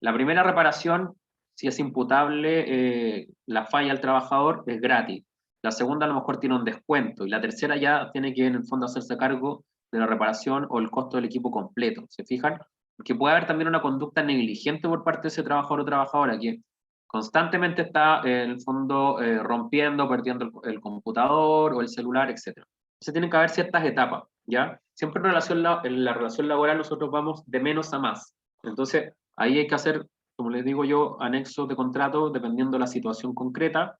La primera reparación, si es imputable la falla al trabajador, es gratis. La segunda a lo mejor tiene un descuento, y la tercera ya tiene que en el fondo hacerse cargo de la reparación o el costo del equipo completo. ¿Se fijan? Porque puede haber también una conducta negligente por parte de ese trabajador o trabajadora que constantemente está en el fondo rompiendo, perdiendo el computador o el celular, etc. Entonces tienen que haber ciertas etapas, ¿ya? Siempre en la relación laboral nosotros vamos de menos a más. Entonces ahí hay que hacer, como les digo yo, anexos de contrato dependiendo de la situación concreta,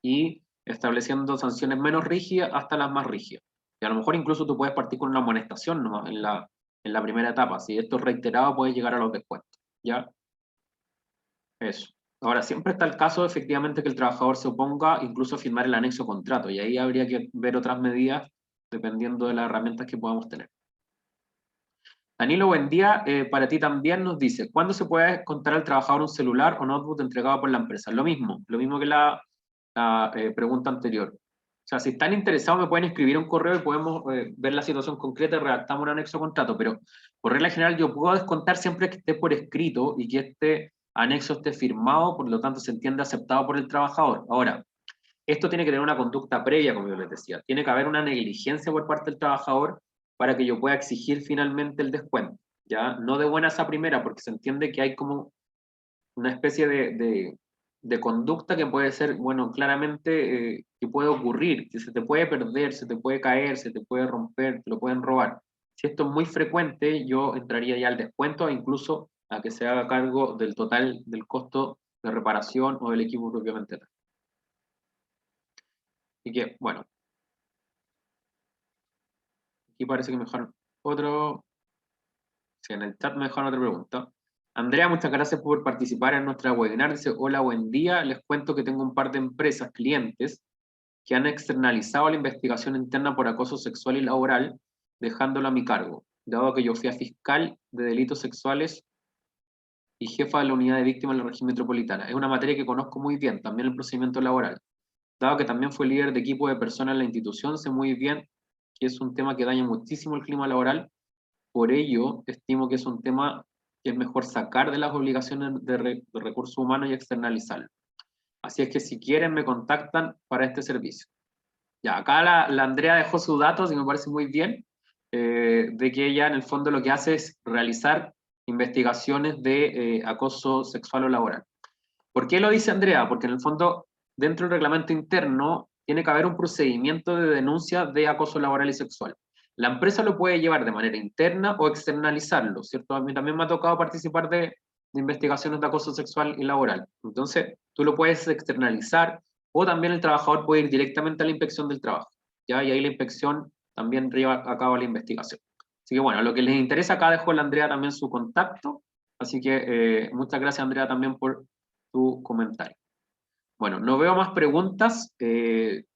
y estableciendo sanciones menos rígidas hasta las más rígidas. Y a lo mejor incluso tú puedes partir con una amonestación, ¿no?, en la primera etapa. Si esto es reiterado, puede llegar a los descuentos, ¿ya? Eso. Ahora, siempre está el caso, efectivamente, que el trabajador se oponga incluso a firmar el anexo contrato, y ahí habría que ver otras medidas dependiendo de las herramientas que podamos tener. Danilo, buen día. Para ti también nos dice, ¿cuándo se puede contar al trabajador un celular o notebook entregado por la empresa? Lo mismo que la pregunta anterior. O sea, si están interesados me pueden escribir un correo y podemos ver la situación concreta y redactamos un anexo de contrato, pero por regla general yo puedo descontar siempre que esté por escrito y que este anexo esté firmado, por lo tanto se entiende aceptado por el trabajador. Ahora, esto tiene que tener una conducta previa, como yo les decía. Tiene que haber una negligencia por parte del trabajador para que yo pueda exigir finalmente el descuento. ¿Ya? No de buenas a primera, porque se entiende que hay como una especie de conducta que puede ser, bueno, claramente que puede ocurrir, que se te puede perder, se te puede caer, se te puede romper, te lo pueden robar. Si esto es muy frecuente, yo entraría ya al descuento e incluso a que se haga cargo del total del costo de reparación o del equipo propiamente tal. Así que, bueno, aquí parece que me dejaron otro, sí, en el chat me dejaron otra pregunta. Andrea, muchas gracias por participar en nuestra webinar. Dice, hola, buen día. Les cuento que tengo un par de empresas, clientes, que han externalizado la investigación interna por acoso sexual y laboral, dejándolo a mi cargo, dado que yo fui a fiscal de delitos sexuales y jefa de la unidad de víctimas en la región metropolitana. Es una materia que conozco muy bien, también el procedimiento laboral. Dado que también fue líder de equipo de personas en la institución, sé muy bien que es un tema que daña muchísimo el clima laboral. Por ello, estimo que es un tema que es mejor sacar de las obligaciones de recursos humanos y externalizarlo. Así es que si quieren me contactan para este servicio. Ya, acá la Andrea dejó sus datos y me parece muy bien, de que ella en el fondo lo que hace es realizar investigaciones de acoso sexual o laboral. ¿Por qué lo dice Andrea? Porque en el fondo, dentro del reglamento interno, tiene que haber un procedimiento de denuncia de acoso laboral y sexual. La empresa lo puede llevar de manera interna o externalizarlo, ¿cierto? A mí también me ha tocado participar de investigaciones de acoso sexual y laboral. Entonces, tú lo puedes externalizar o también el trabajador puede ir directamente a la inspección del trabajo, ¿ya? Y ahí la inspección también lleva a cabo la investigación. Así que bueno, lo que les interesa, acá dejó la Andrea también su contacto, así que muchas gracias Andrea también por tu comentario. Bueno, no veo más preguntas.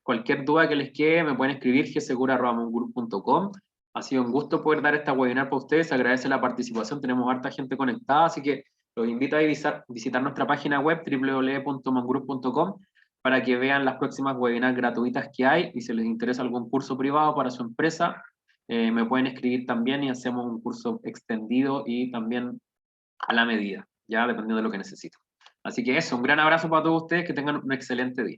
Cualquier duda que les quede me pueden escribir gsegura@mongroup.com. Ha sido un gusto poder dar esta webinar para ustedes. Agradece la participación. Tenemos harta gente conectada, así que los invito a visitar nuestra página web www.mongroup.com para que vean las próximas webinars gratuitas que hay y si les interesa algún curso privado para su empresa, me pueden escribir también y hacemos un curso extendido y también a la medida, ya dependiendo de lo que necesiten. Así que eso, un gran abrazo para todos ustedes, que tengan un excelente día.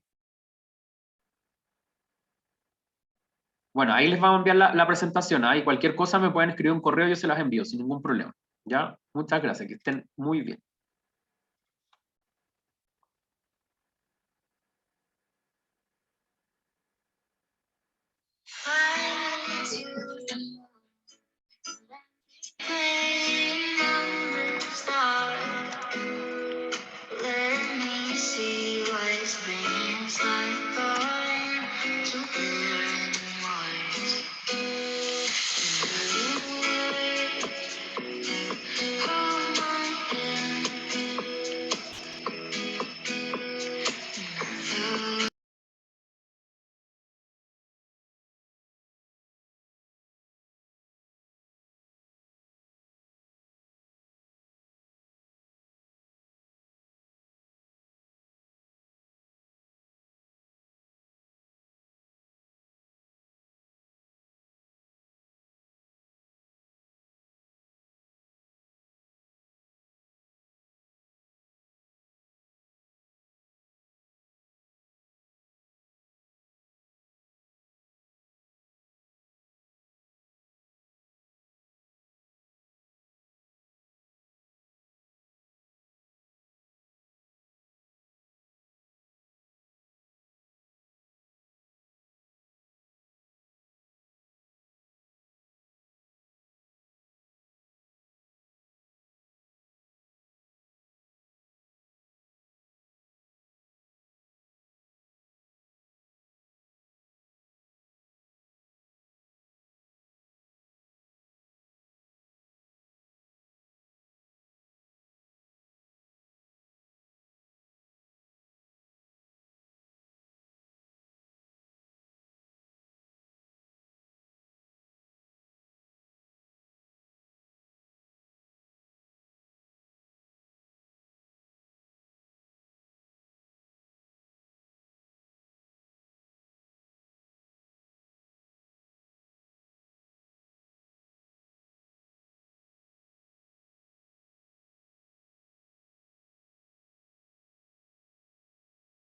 Bueno, ahí les vamos a enviar la presentación, ahí cualquier cosa me pueden escribir un correo y yo se las envío sin ningún problema. ¿Ya? Muchas gracias, que estén muy bien.